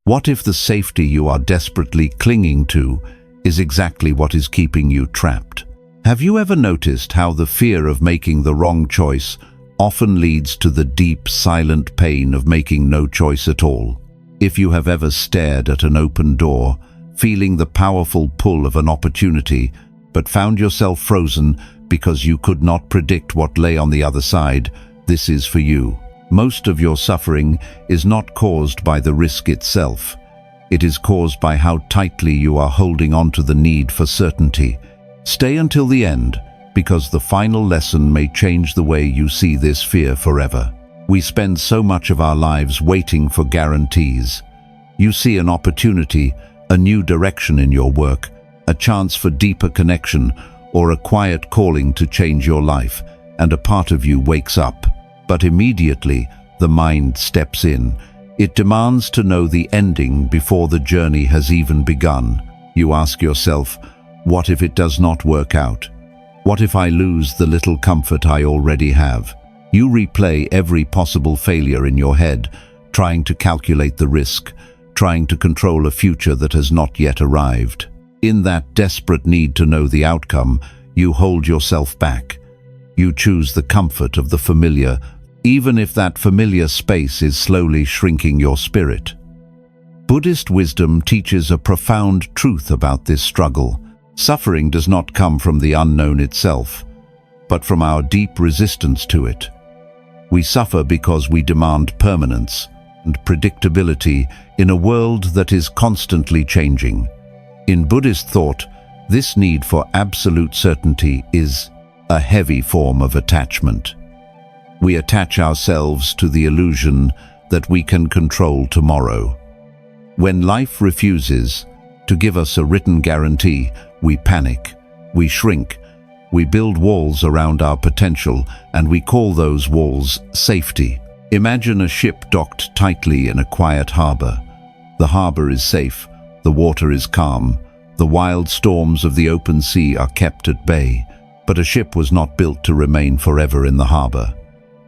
What if the safety you are desperately clinging to is exactly what is keeping you trapped? Have you ever noticed how the fear of making the wrong choice often leads to the deep, silent pain of making no choice at all? If you have ever stared at an open door, feeling the powerful pull of an opportunity, but found yourself frozen because you could not predict what lay on the other side, this is for you. Most of your suffering is not caused by the risk itself. It is caused by how tightly you are holding on to the need for certainty. Stay until the end, because the final lesson may change the way you see this fear forever. We spend so much of our lives waiting for guarantees. You see an opportunity, a new direction in your work, a chance for deeper connection, or a quiet calling to change your life, and a part of you wakes up. But immediately, the mind steps in. It demands to know the ending before the journey has even begun. You ask yourself, what if it does not work out? What if I lose the little comfort I already have? You replay every possible failure in your head, trying to calculate the risk, trying to control a future that has not yet arrived. In that desperate need to know the outcome, you hold yourself back. You choose the comfort of the familiar, even if that familiar space is slowly shrinking your spirit. Buddhist wisdom teaches a profound truth about this struggle. Suffering does not come from the unknown itself, but from our deep resistance to it. We suffer because we demand permanence and predictability in a world that is constantly changing. In Buddhist thought, this need for absolute certainty is a heavy form of attachment. We attach ourselves to the illusion that we can control tomorrow. When life refuses to give us a written guarantee, we panic, we shrink, we build walls around our potential, and we call those walls safety. Imagine a ship docked tightly in a quiet harbor. The harbor is safe, the water is calm, the wild storms of the open sea are kept at bay, but a ship was not built to remain forever in the harbor.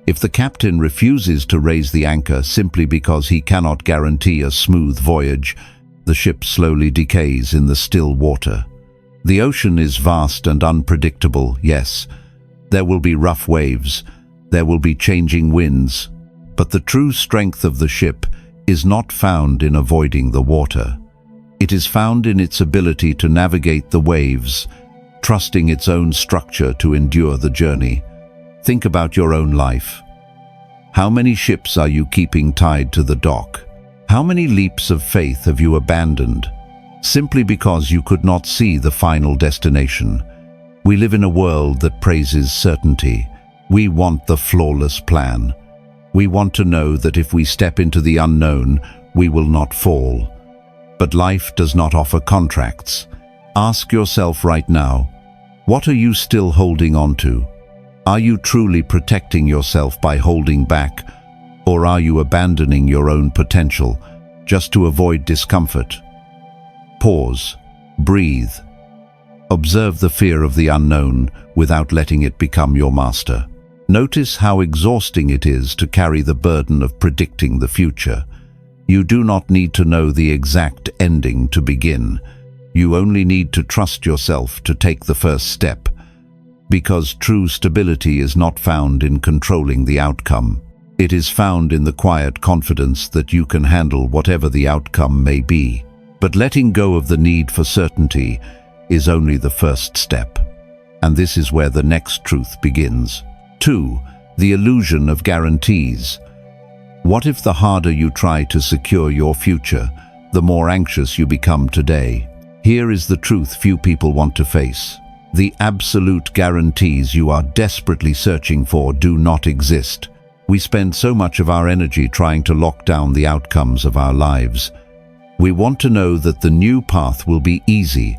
If the captain refuses to raise the anchor simply because he cannot guarantee a smooth voyage, the ship slowly decays in the still water. The ocean is vast and unpredictable, yes. There will be rough waves, there will be changing winds, but the true strength of the ship is not found in avoiding the water. It is found in its ability to navigate the waves, trusting its own structure to endure the journey. Think about your own life. How many ships are you keeping tied to the dock? How many leaps of faith have you abandoned, simply because you could not see the final destination? We live in a world that praises certainty. We want the flawless plan. We want to know that if we step into the unknown, we will not fall. But life does not offer contracts. Ask yourself right now, what are you still holding on to? Are you truly protecting yourself by holding back, or are you abandoning your own potential just to avoid discomfort? Pause, breathe. Observe the fear of the unknown without letting it become your master. Notice how exhausting it is to carry the burden of predicting the future. You do not need to know the exact ending to begin. You only need to trust yourself to take the first step, because true stability is not found in controlling the outcome. It is found in the quiet confidence that you can handle whatever the outcome may be. But letting go of the need for certainty is only the first step. And this is where the next truth begins. 2. The illusion of guarantees. What if the harder you try to secure your future, the more anxious you become today? Here is the truth few people want to face. The absolute guarantees you are desperately searching for do not exist. We spend so much of our energy trying to lock down the outcomes of our lives. We want to know that the new path will be easy,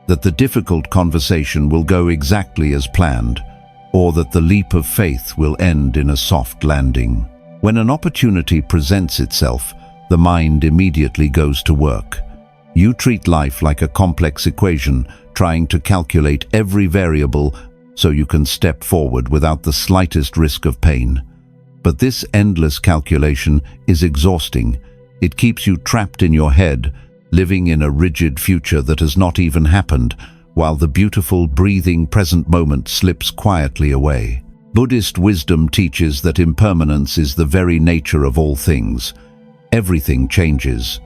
that the difficult conversation will go exactly as planned, or that the leap of faith will end in a soft landing. When an opportunity presents itself, the mind immediately goes to work. You treat life like a complex equation, trying to calculate every variable so you can step forward without the slightest risk of pain. But this endless calculation is exhausting. It keeps you trapped in your head, living in a rigid future that has not even happened, while the beautiful, breathing present moment slips quietly away. Buddhist wisdom teaches that impermanence is the very nature of all things. Everything changes.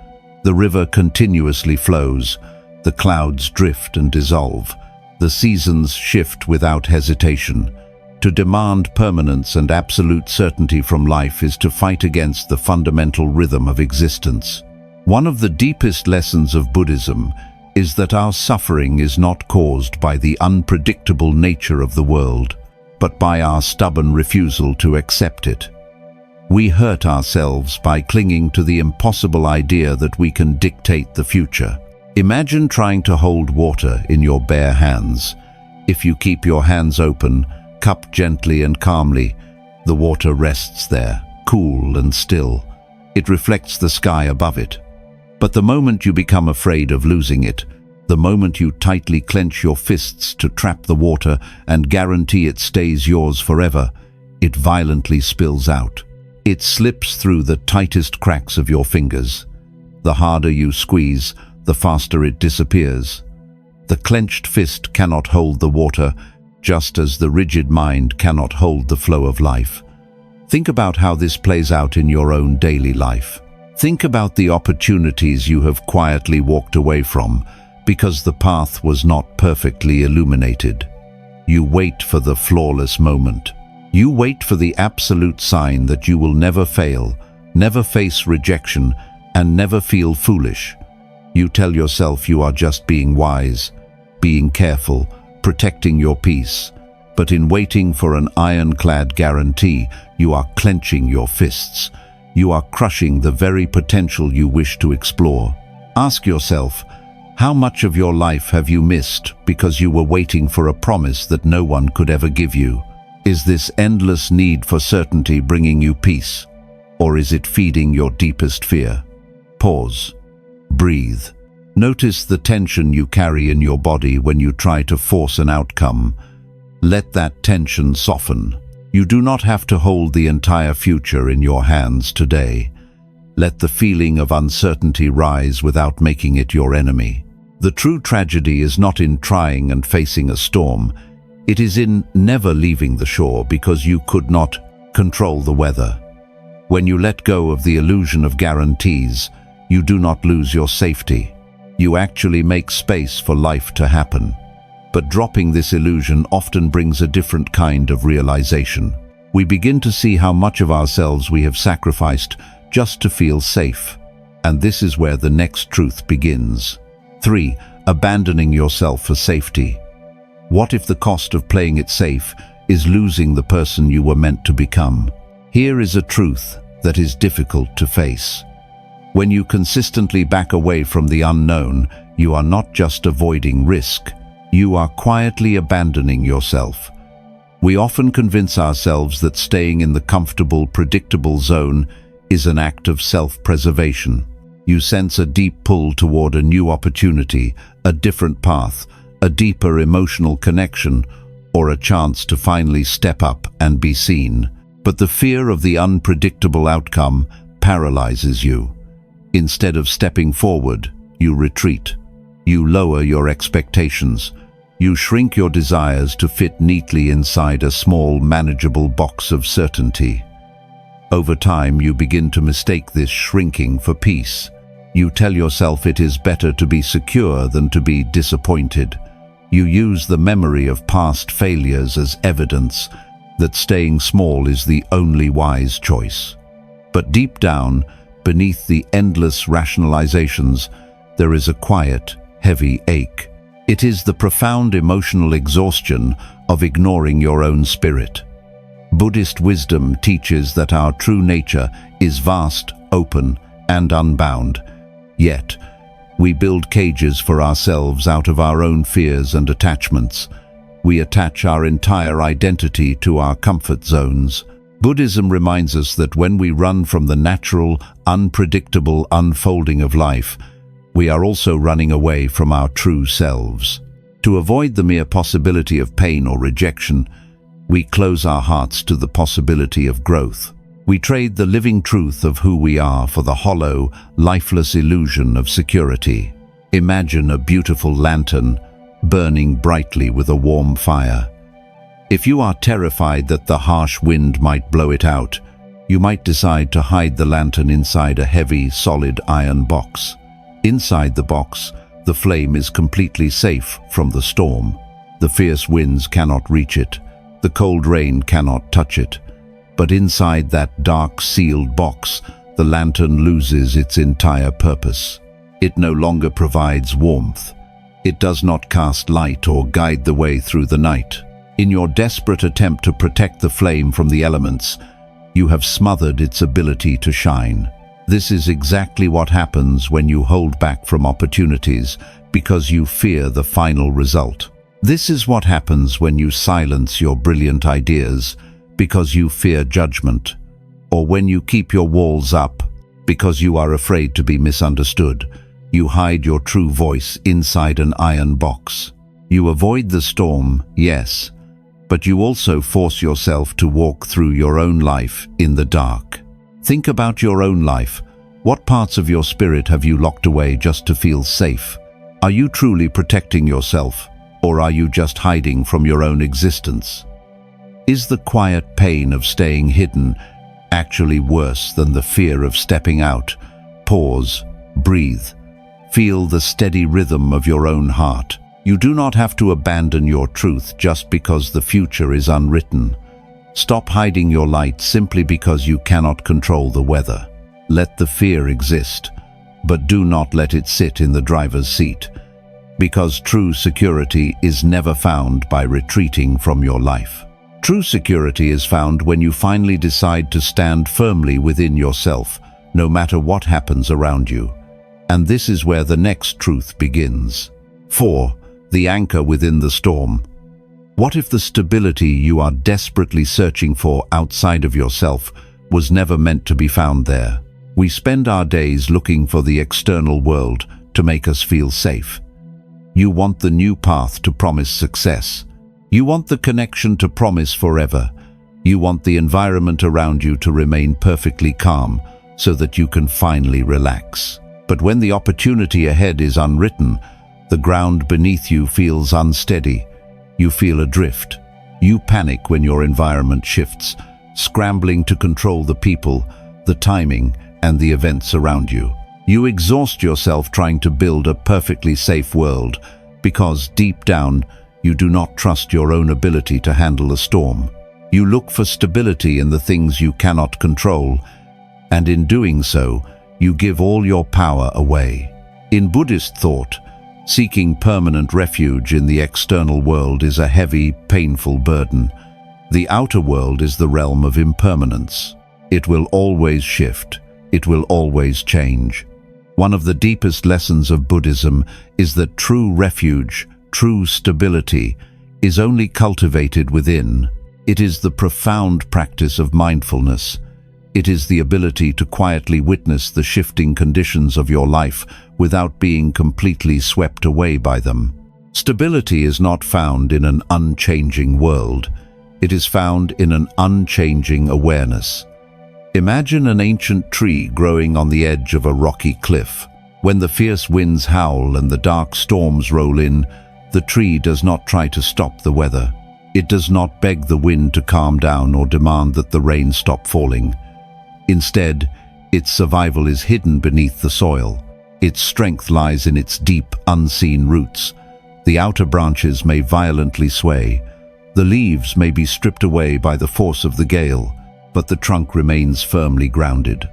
The river continuously flows. The clouds drift and dissolve. The seasons shift without hesitation. To demand permanence and absolute certainty from life is to fight against the fundamental rhythm of existence. One of the deepest lessons of Buddhism is that our suffering is not caused by the unpredictable nature of the world, but by our stubborn refusal to accept it. We hurt ourselves by clinging to the impossible idea that we can dictate the future. Imagine trying to hold water in your bare hands. If you keep your hands open, cupped gently and calmly, the water rests there, cool and still. It reflects the sky above it. But the moment you become afraid of losing it, the moment you tightly clench your fists to trap the water and guarantee it stays yours forever, it violently spills out. It slips through the tightest cracks of your fingers. The harder you squeeze, the faster it disappears. The clenched fist cannot hold the water, just as the rigid mind cannot hold the flow of life. Think about how this plays out in your own daily life. Think about the opportunities you have quietly walked away from because the path was not perfectly illuminated. You wait for the flawless moment. You wait for the absolute sign that you will never fail, never face rejection, and never feel foolish. You tell yourself you are just being wise, being careful, protecting your peace. But in waiting for an ironclad guarantee, you are clenching your fists. You are crushing the very potential you wish to explore. Ask yourself, how much of your life have you missed because you were waiting for a promise that no one could ever give you? Is this endless need for certainty bringing you peace, or is it feeding your deepest fear? Pause. Breathe. Notice the tension you carry in your body when you try to force an outcome. Let that tension soften. You do not have to hold the entire future in your hands today. Let the feeling of uncertainty rise without making it your enemy. The true tragedy is not in trying and facing a storm. It is in never leaving the shore because you could not control the weather. When you let go of the illusion of guarantees, you do not lose your safety. You actually make space for life to happen. But dropping this illusion often brings a different kind of realization. We begin to see how much of ourselves we have sacrificed just to feel safe. And this is where the next truth begins. 3. Abandoning yourself for safety. What if the cost of playing it safe is losing the person you were meant to become? Here is a truth that is difficult to face. When you consistently back away from the unknown, you are not just avoiding risk. You are quietly abandoning yourself. We often convince ourselves that staying in the comfortable, predictable zone is an act of self-preservation. You sense a deep pull toward a new opportunity, a different path, a deeper emotional connection, or a chance to finally step up and be seen. But the fear of the unpredictable outcome paralyzes you. Instead of stepping forward, you retreat. You lower your expectations. You shrink your desires to fit neatly inside a small, manageable box of certainty. Over time, you begin to mistake this shrinking for peace. You tell yourself it is better to be secure than to be disappointed. You use the memory of past failures as evidence that staying small is the only wise choice. But deep down, beneath the endless rationalizations, there is a quiet, heavy ache. It is the profound emotional exhaustion of ignoring your own spirit. Buddhist wisdom teaches that our true nature is vast, open, and unbound. Yet, we build cages for ourselves out of our own fears and attachments. We attach our entire identity to our comfort zones. Buddhism reminds us that when we run from the natural, unpredictable unfolding of life, we are also running away from our true selves. To avoid the mere possibility of pain or rejection, we close our hearts to the possibility of growth. We trade the living truth of who we are for the hollow, lifeless illusion of security. Imagine a beautiful lantern burning brightly with a warm fire. If you are terrified that the harsh wind might blow it out, you might decide to hide the lantern inside a heavy, solid iron box. Inside the box, the flame is completely safe from the storm. The fierce winds cannot reach it. The cold rain cannot touch it. But inside that dark, sealed box, the lantern loses its entire purpose. It no longer provides warmth. It does not cast light or guide the way through the night. In your desperate attempt to protect the flame from the elements, you have smothered its ability to shine. This is exactly what happens when you hold back from opportunities because you fear the final result. This is what happens when you silence your brilliant ideas because you fear judgment, or when you keep your walls up because you are afraid to be misunderstood. You hide your true voice inside an iron box. You avoid the storm, yes, but you also force yourself to walk through your own life in the dark. Think about your own life. What parts of your spirit have you locked away just to feel safe? Are you truly protecting yourself, or are you just hiding from your own existence? Is the quiet pain of staying hidden actually worse than the fear of stepping out? Pause, breathe. Feel the steady rhythm of your own heart. You do not have to abandon your truth just because the future is unwritten. Stop hiding your light simply because you cannot control the weather. Let the fear exist, but do not let it sit in the driver's seat, because true security is never found by retreating from your life. True security is found when you finally decide to stand firmly within yourself, no matter what happens around you. And this is where the next truth begins. 4. The anchor within the storm. What if the stability you are desperately searching for outside of yourself was never meant to be found there? We spend our days looking for the external world to make us feel safe. You want the new path to promise success. You want the connection to promise forever. You want the environment around you to remain perfectly calm so that you can finally relax. But when the opportunity ahead is unwritten, the ground beneath you feels unsteady. You feel adrift. You panic when your environment shifts, scrambling to control the people, the timing, and the events around you. You exhaust yourself trying to build a perfectly safe world because, deep down, you do not trust your own ability to handle a storm. You look for stability in the things you cannot control, and in doing so, you give all your power away. In Buddhist thought, seeking permanent refuge in the external world is a heavy, painful burden. The outer world is the realm of impermanence. It will always shift. It will always change. One of the deepest lessons of Buddhism is that true refuge, true stability, is only cultivated within. It is the profound practice of mindfulness. It is the ability to quietly witness the shifting conditions of your life without being completely swept away by them. Stability is not found in an unchanging world. It is found in an unchanging awareness. Imagine an ancient tree growing on the edge of a rocky cliff. When the fierce winds howl and the dark storms roll in, the tree does not try to stop the weather. It does not beg the wind to calm down or demand that the rain stop falling. Instead, its survival is hidden beneath the soil. Its strength lies in its deep, unseen roots. The outer branches may violently sway. The leaves may be stripped away by the force of the gale, but the trunk remains firmly grounded.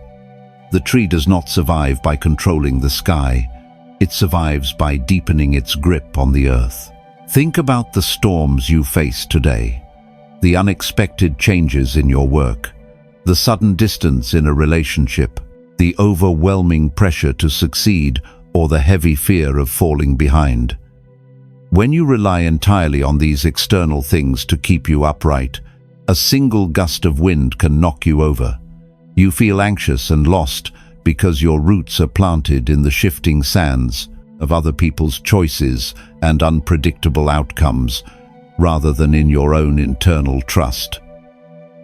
The tree does not survive by controlling the sky. It survives by deepening its grip on the earth. Think about the storms you face today, the unexpected changes in your work, the sudden distance in a relationship, the overwhelming pressure to succeed, or the heavy fear of falling behind. When you rely entirely on these external things to keep you upright, a single gust of wind can knock you over. You feel anxious and lost because your roots are planted in the shifting sands of other people's choices and unpredictable outcomes, rather than in your own internal trust.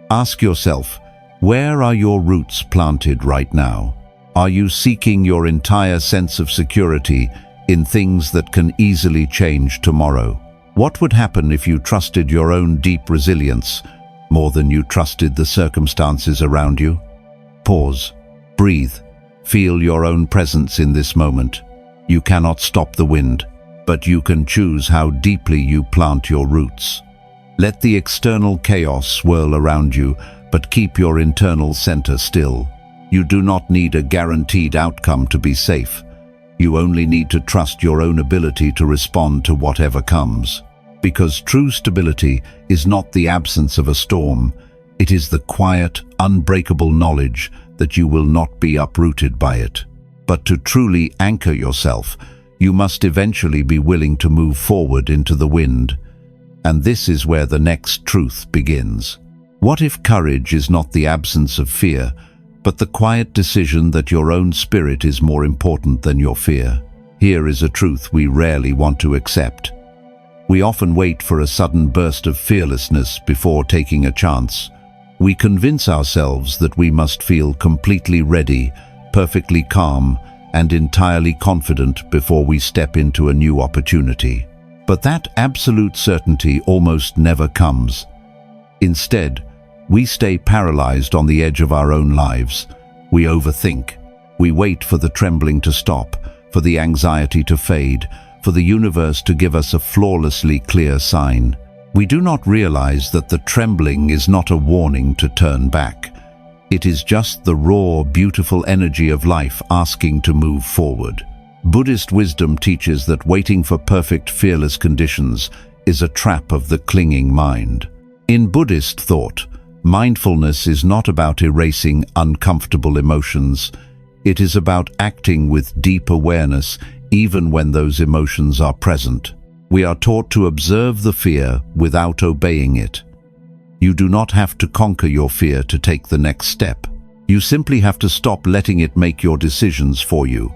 Ask yourself, Where are your roots planted right now? Are you seeking your entire sense of security in things that can easily change tomorrow? What would happen if you trusted your own deep resilience more than you trusted the circumstances around you? Pause. Breathe. Feel your own presence in this moment. You cannot stop the wind, but you can choose how deeply you plant your roots. Let the external chaos swirl around you, but keep your internal center still. You do not need a guaranteed outcome to be safe. You only need to trust your own ability to respond to whatever comes. Because true stability is not the absence of a storm, it is the quiet, unbreakable knowledge that you will not be uprooted by it. But to truly anchor yourself, you must eventually be willing to move forward into the wind. And this is where the next truth begins. What if courage is not the absence of fear, but the quiet decision that your own spirit is more important than your fear? Here is a truth we rarely want to accept. We often wait for a sudden burst of fearlessness before taking a chance. We convince ourselves that we must feel completely ready, perfectly calm, and entirely confident before we step into a new opportunity. But that absolute certainty almost never comes. Instead, we stay paralyzed on the edge of our own lives. We overthink. We wait for the trembling to stop, for the anxiety to fade, for the universe to give us a flawlessly clear sign. We do not realize that the trembling is not a warning to turn back. It is just the raw, beautiful energy of life asking to move forward. Buddhist wisdom teaches that waiting for perfect, fearless conditions is a trap of the clinging mind. In Buddhist thought, mindfulness is not about erasing uncomfortable emotions. It is about acting with deep awareness even when those emotions are present. We are taught to observe the fear without obeying it. You do not have to conquer your fear to take the next step. You simply have to stop letting it make your decisions for you.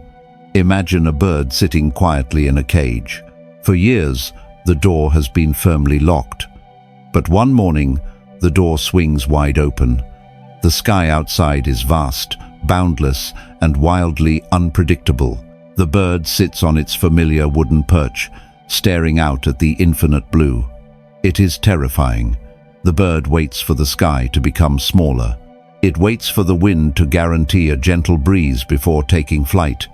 Imagine a bird sitting quietly in a cage. For years, the door has been firmly locked. But one morning, the door swings wide open. The sky outside is vast, boundless, and wildly unpredictable. The bird sits on its familiar wooden perch, staring out at the infinite blue. It is terrifying. The bird waits for the sky to become smaller. It waits for the wind to guarantee a gentle breeze before taking flight.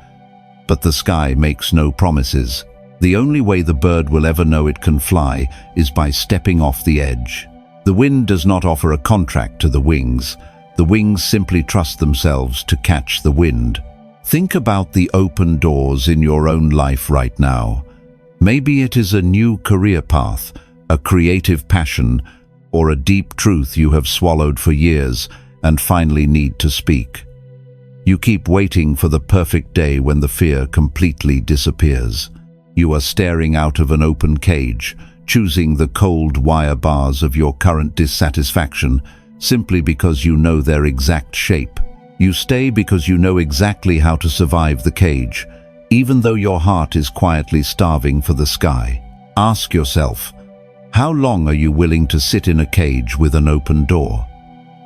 But the sky makes no promises. The only way the bird will ever know it can fly is by stepping off the edge. The wind does not offer a contract to the wings. The wings simply trust themselves to catch the wind. Think about the open doors in your own life right now. Maybe it is a new career path, a creative passion, or a deep truth you have swallowed for years and finally need to speak. You keep waiting for the perfect day when the fear completely disappears. You are staring out of an open cage, choosing the cold wire bars of your current dissatisfaction simply because you know their exact shape. You stay because you know exactly how to survive the cage, even though your heart is quietly starving for the sky. Ask yourself, how long are you willing to sit in a cage with an open door?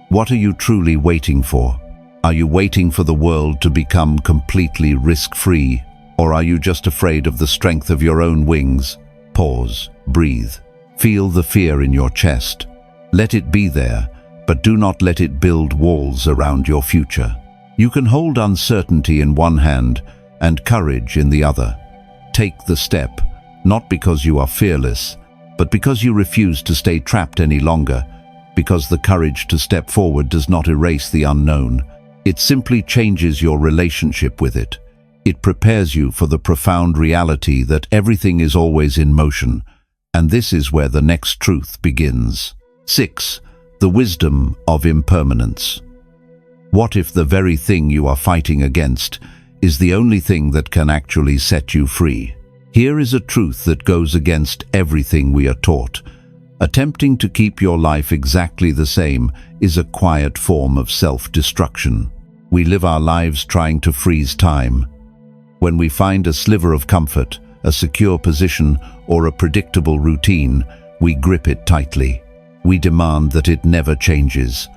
What are you truly waiting for? Are you waiting for the world to become completely risk-free, or are you just afraid of the strength of your own wings? Pause, breathe, feel the fear in your chest. Let it be there, but do not let it build walls around your future. You can hold uncertainty in one hand and courage in the other. Take the step, not because you are fearless, but because you refuse to stay trapped any longer, because the courage to step forward does not erase the unknown. It simply changes your relationship with it. It prepares you for the profound reality that everything is always in motion, and this is where the next truth begins. 6. The wisdom of impermanence. What if the very thing you are fighting against is the only thing that can actually set you free? Here is a truth that goes against everything we are taught. Attempting to keep your life exactly the same is a quiet form of self-destruction. We live our lives trying to freeze time. When we find a sliver of comfort, a secure position, or a predictable routine, we grip it tightly. We demand that it never changes.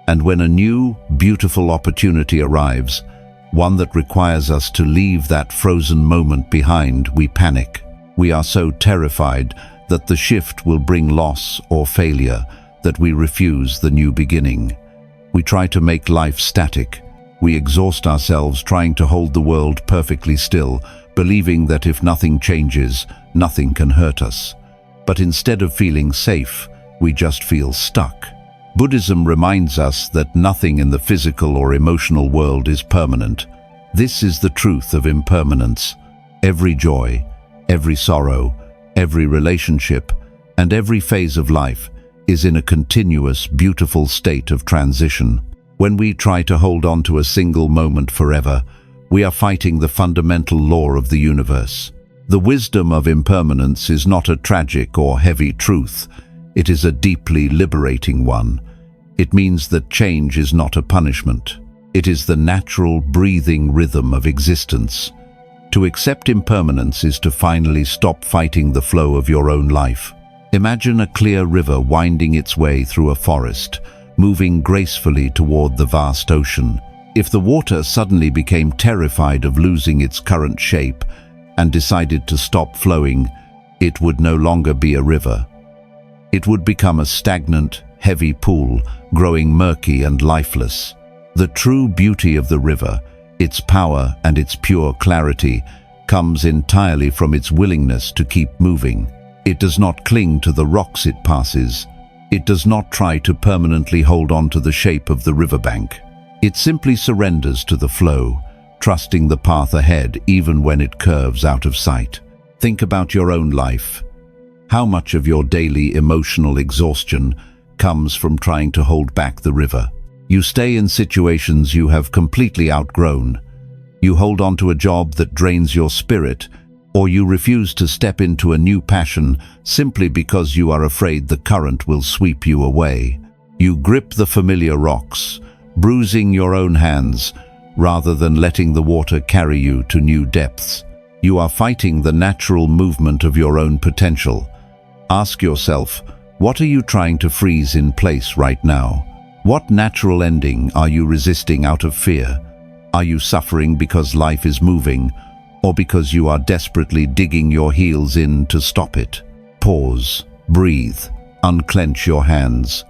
And when a new, beautiful opportunity arrives, one that requires us to leave that frozen moment behind, we panic. We are so terrified that the shift will bring loss or failure that we refuse the new beginning. We try to make life static. We exhaust ourselves trying to hold the world perfectly still, believing that if nothing changes, nothing can hurt us. But instead of feeling safe, we just feel stuck. Buddhism reminds us that nothing in the physical or emotional world is permanent. This is the truth of impermanence. Every joy, every sorrow, every relationship, and every phase of life is in a continuous, beautiful state of transition. When we try to hold on to a single moment forever, we are fighting the fundamental law of the universe. The wisdom of impermanence is not a tragic or heavy truth. It is a deeply liberating one. It means that change is not a punishment. It is the natural, breathing rhythm of existence. To accept impermanence is to finally stop fighting the flow of your own life. Imagine a clear river winding its way through a forest, moving gracefully toward the vast ocean. If the water suddenly became terrified of losing its current shape and decided to stop flowing, it would no longer be a river. It would become a stagnant, heavy pool, growing murky and lifeless. The true beauty of the river, its power and its pure clarity, comes entirely from its willingness to keep moving. It does not cling to the rocks it passes. It does not try to permanently hold on to the shape of the riverbank. It simply surrenders to the flow, trusting the path ahead even when it curves out of sight. Think about your own life. How much of your daily emotional exhaustion comes from trying to hold back the river? You stay in situations you have completely outgrown. You hold on to a job that drains your spirit, or you refuse to step into a new passion simply because you are afraid the current will sweep you away. You grip the familiar rocks, bruising your own hands, rather than letting the water carry you to new depths. You are fighting the natural movement of your own potential. Ask yourself, what are you trying to freeze in place right now? What natural ending are you resisting out of fear? Are you suffering because life is moving, or because you are desperately digging your heels in to stop it? Pause, breathe, unclench your hands.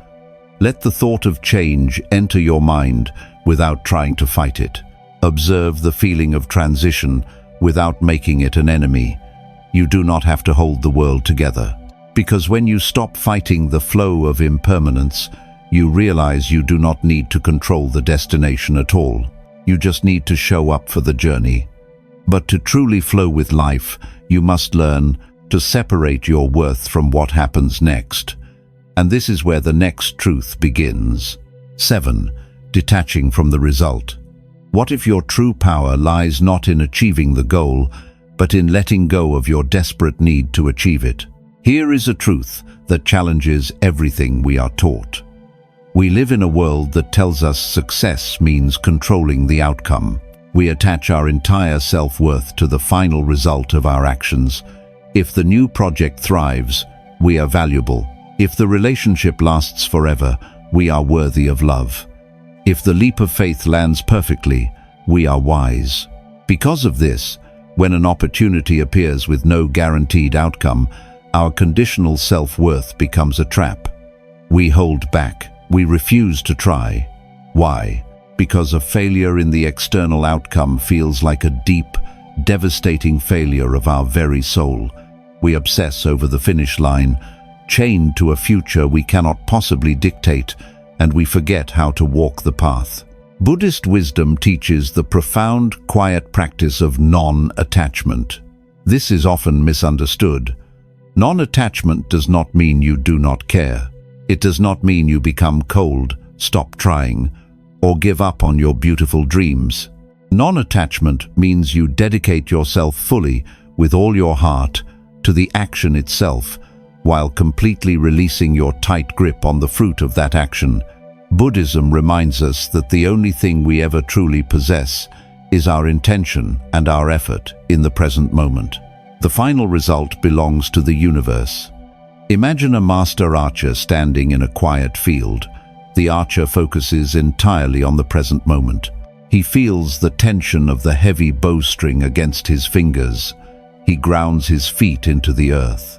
Let the thought of change enter your mind without trying to fight it. Observe the feeling of transition without making it an enemy. You do not have to hold the world together. Because when you stop fighting the flow of impermanence, you realize you do not need to control the destination at all. You just need to show up for the journey. But to truly flow with life, you must learn to separate your worth from what happens next. And this is where the next truth begins. 7. Detaching from the result. What if your true power lies not in achieving the goal, but in letting go of your desperate need to achieve it? Here is a truth that challenges everything we are taught. We live in a world that tells us success means controlling the outcome. We attach our entire self-worth to the final result of our actions. If the new project thrives, we are valuable. If the relationship lasts forever, we are worthy of love. If the leap of faith lands perfectly, we are wise. Because of this, when an opportunity appears with no guaranteed outcome, our conditional self-worth becomes a trap. We hold back. We refuse to try. Why? Because a failure in the external outcome feels like a deep, devastating failure of our very soul. We obsess over the finish line, chained to a future we cannot possibly dictate, and we forget how to walk the path. Buddhist wisdom teaches the profound, quiet practice of non-attachment. This is often misunderstood. Non-attachment does not mean you do not care. It does not mean you become cold, stop trying, or give up on your beautiful dreams. Non-attachment means you dedicate yourself fully, with all your heart, to the action itself, while completely releasing your tight grip on the fruit of that action. Buddhism reminds us that the only thing we ever truly possess is our intention and our effort in the present moment. The final result belongs to the universe. Imagine a master archer standing in a quiet field. The archer focuses entirely on the present moment. He feels the tension of the heavy bowstring against his fingers. He grounds his feet into the earth.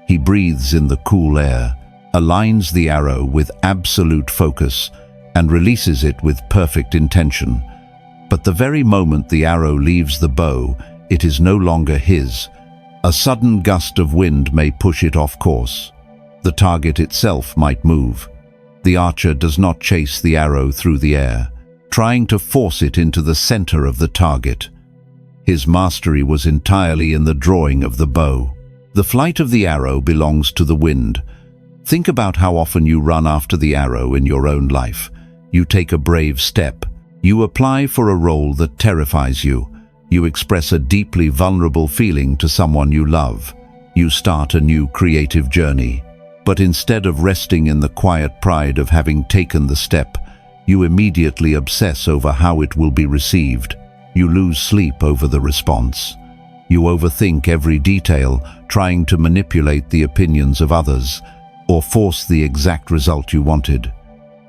He breathes in the cool air, aligns the arrow with absolute focus, and releases it with perfect intention. But the very moment the arrow leaves the bow, it is no longer his. A sudden gust of wind may push it off course. The target itself might move. The archer does not chase the arrow through the air, trying to force it into the center of the target. His mastery was entirely in the drawing of the bow. The flight of the arrow belongs to the wind. Think about how often you run after the arrow in your own life. You take a brave step. You apply for a role that terrifies you. You express a deeply vulnerable feeling to someone you love. You start a new creative journey. But instead of resting in the quiet pride of having taken the step, you immediately obsess over how it will be received. You lose sleep over the response. You overthink every detail, trying to manipulate the opinions of others, or force the exact result you wanted.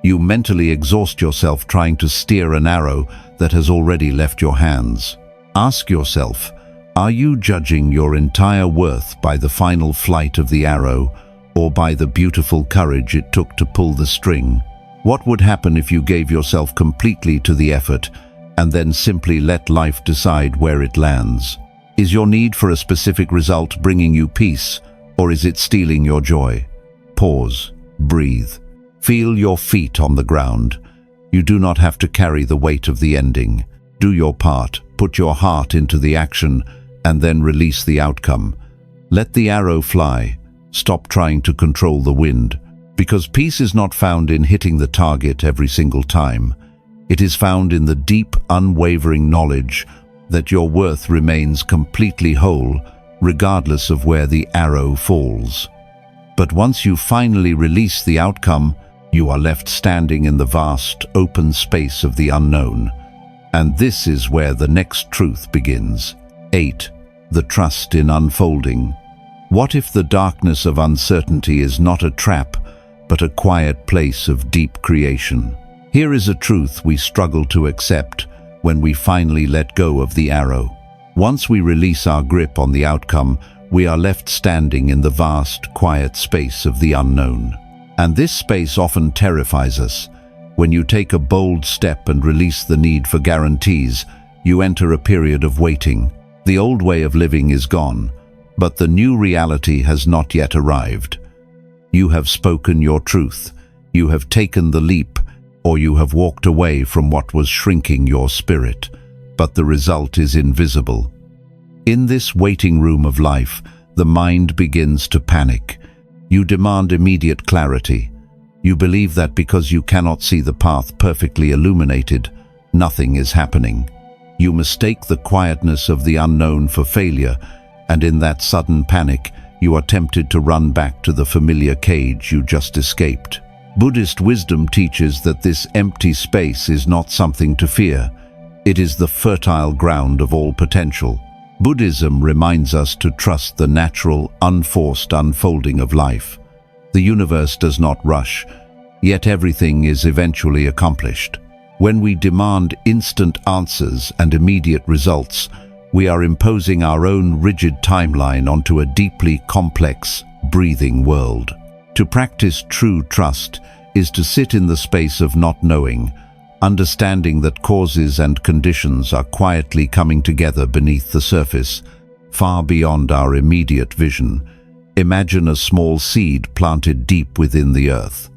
You mentally exhaust yourself trying to steer an arrow that has already left your hands. Ask yourself, are you judging your entire worth by the final flight of the arrow, or by the beautiful courage it took to pull the string? What would happen if you gave yourself completely to the effort and then simply let life decide where it lands? Is your need for a specific result bringing you peace, or is it stealing your joy? Pause, breathe, feel your feet on the ground. You do not have to carry the weight of the ending. Do your part, put your heart into the action, and then release the outcome. Let the arrow fly. Stop trying to control the wind, because peace is not found in hitting the target every single time. It is found in the deep, unwavering knowledge that your worth remains completely whole, regardless of where the arrow falls. But once you finally release the outcome, you are left standing in the vast, open space of the unknown. And this is where the next truth begins. 8. The trust in unfolding. What if the darkness of uncertainty is not a trap, but a quiet place of deep creation? Here is a truth we struggle to accept when we finally let go of the arrow. Once we release our grip on the outcome, we are left standing in the vast, quiet space of the unknown. And this space often terrifies us. When you take a bold step and release the need for guarantees, you enter a period of waiting. The old way of living is gone, but the new reality has not yet arrived. You have spoken your truth, you have taken the leap, or you have walked away from what was shrinking your spirit, but the result is invisible. In this waiting room of life, the mind begins to panic. You demand immediate clarity. You believe that because you cannot see the path perfectly illuminated, nothing is happening. You mistake the quietness of the unknown for failure, and in that sudden panic, you are tempted to run back to the familiar cage you just escaped. Buddhist wisdom teaches that this empty space is not something to fear. It is the fertile ground of all potential. Buddhism reminds us to trust the natural, unforced unfolding of life. The universe does not rush, yet everything is eventually accomplished. When we demand instant answers and immediate results, we are imposing our own rigid timeline onto a deeply complex, breathing world. To practice true trust is to sit in the space of not knowing, understanding that causes and conditions are quietly coming together beneath the surface, far beyond our immediate vision. Imagine a small seed planted deep within the earth.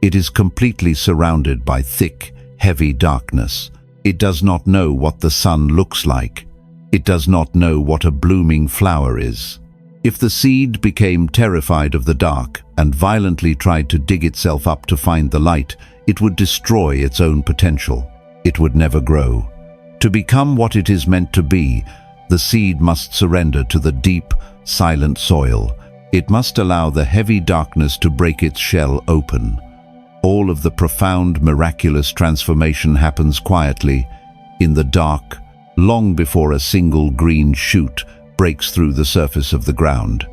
It is completely surrounded by thick, heavy darkness. It does not know what the sun looks like. It does not know what a blooming flower is. If the seed became terrified of the dark and violently tried to dig itself up to find the light, it would destroy its own potential. It would never grow. To become what it is meant to be, the seed must surrender to the deep, silent soil. It must allow the heavy darkness to break its shell open. All of the profound, miraculous transformation happens quietly, in the dark, long before a single green shoot breaks through the surface of the ground.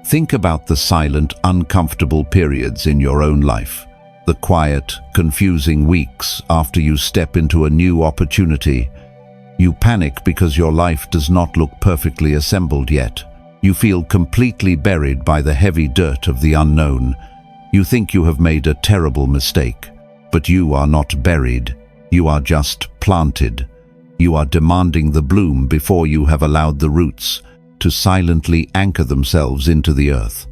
Think about the silent, uncomfortable periods in your own life. the quiet, confusing weeks after you step into a new opportunity. You panic because your life does not look perfectly assembled yet. You feel completely buried by the heavy dirt of the unknown. You think you have made a terrible mistake, but you are not buried. You are just planted. You are demanding the bloom before you have allowed the roots to silently anchor themselves into the earth.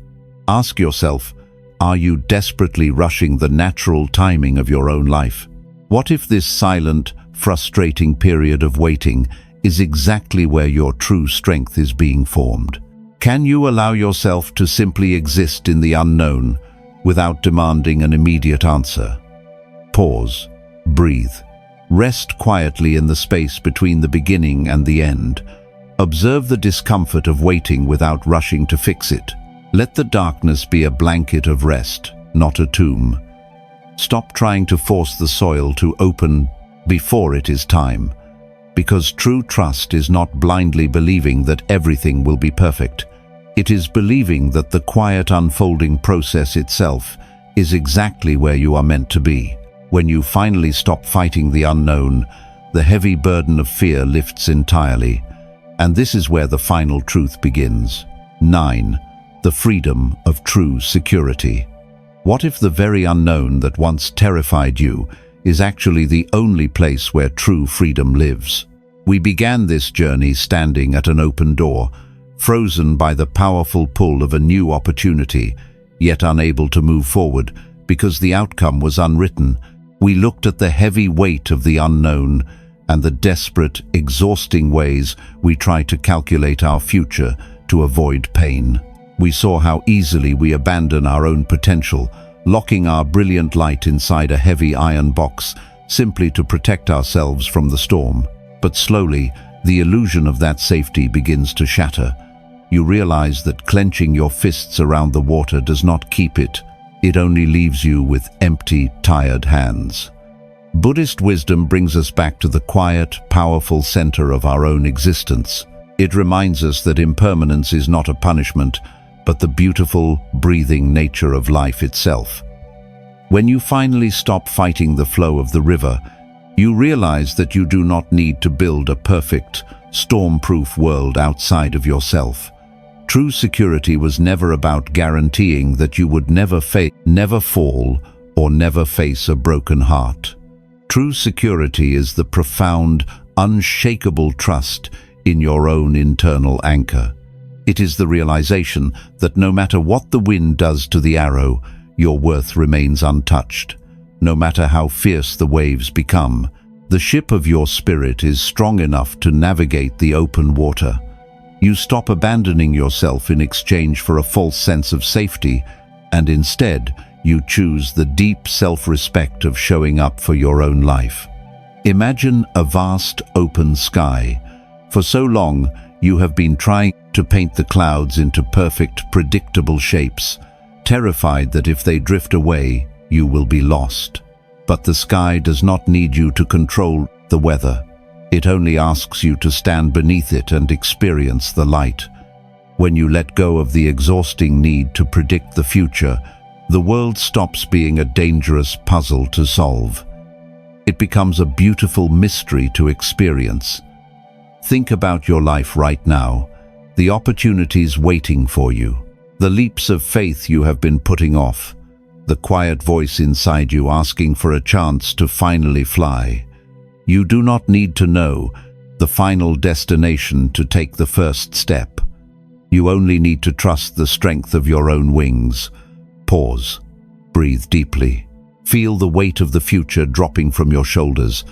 Ask yourself, are you desperately rushing the natural timing of your own life? What if this silent, frustrating period of waiting is exactly where your true strength is being formed? Can you allow yourself to simply exist in the unknown without demanding an immediate answer? Pause, breathe, rest quietly in the space between the beginning and the end. Observe the discomfort of waiting without rushing to fix it. Let the darkness be a blanket of rest, not a tomb. Stop trying to force the soil to open before it is time, because true trust is not blindly believing that everything will be perfect. It is believing that the quiet unfolding process itself is exactly where you are meant to be. When you finally stop fighting the unknown, the heavy burden of fear lifts entirely. And this is where the final truth begins. 9. The freedom of true security. What if the very unknown that once terrified you is actually the only place where true freedom lives? We began this journey standing at an open door, frozen by the powerful pull of a new opportunity, yet unable to move forward because the outcome was unwritten. We looked at the heavy weight of the unknown and the desperate, exhausting ways we try to calculate our future to avoid pain. We saw how easily we abandon our own potential, locking our brilliant light inside a heavy iron box simply to protect ourselves from the storm. But slowly, the illusion of that safety begins to shatter. You realize that clenching your fists around the water does not keep it. It only leaves you with empty, tired hands. Buddhist wisdom brings us back to the quiet, powerful center of our own existence. It reminds us that impermanence is not a punishment, but the beautiful, breathing nature of life itself. When you finally stop fighting the flow of the river, you realize that you do not need to build a perfect, storm-proof world outside of yourself. True security was never about guaranteeing that you would never fall, or never face a broken heart. True security is the profound, unshakable trust in your own internal anchor. It is the realization that no matter what the wind does to the arrow, your worth remains untouched. No matter how fierce the waves become, the ship of your spirit is strong enough to navigate the open water. You stop abandoning yourself in exchange for a false sense of safety, and instead, you choose the deep self-respect of showing up for your own life. Imagine a vast, open sky. For so long, you have been trying to paint the clouds into perfect, predictable shapes, terrified that if they drift away, you will be lost. But the sky does not need you to control the weather. It only asks you to stand beneath it and experience the light. When you let go of the exhausting need to predict the future, the world stops being a dangerous puzzle to solve. It becomes a beautiful mystery to experience. Think about your life right now, the opportunities waiting for you, the leaps of faith you have been putting off, the quiet voice inside you asking for a chance to finally fly. You do not need to know the final destination to take the first step. You only need to trust the strength of your own wings. Pause. Breathe deeply. Feel the weight of the future dropping from your shoulders.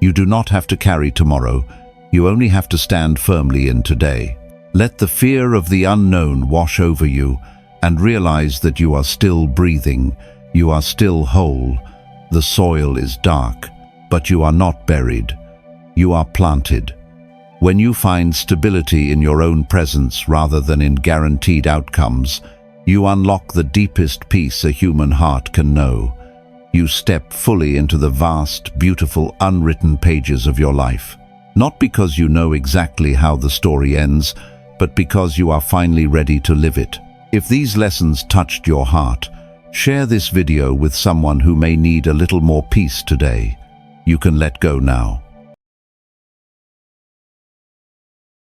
You do not have to carry tomorrow. You only have to stand firmly in today. Let the fear of the unknown wash over you and realize that you are still breathing. You are still whole. The soil is dark, but you are not buried. You are planted. When you find stability in your own presence rather than in guaranteed outcomes, you unlock the deepest peace a human heart can know. You step fully into the vast, beautiful, unwritten pages of your life. Not because you know exactly how the story ends, but because you are finally ready to live it. If these lessons touched your heart, Share this video with someone who may need a little more peace today. You can let go now.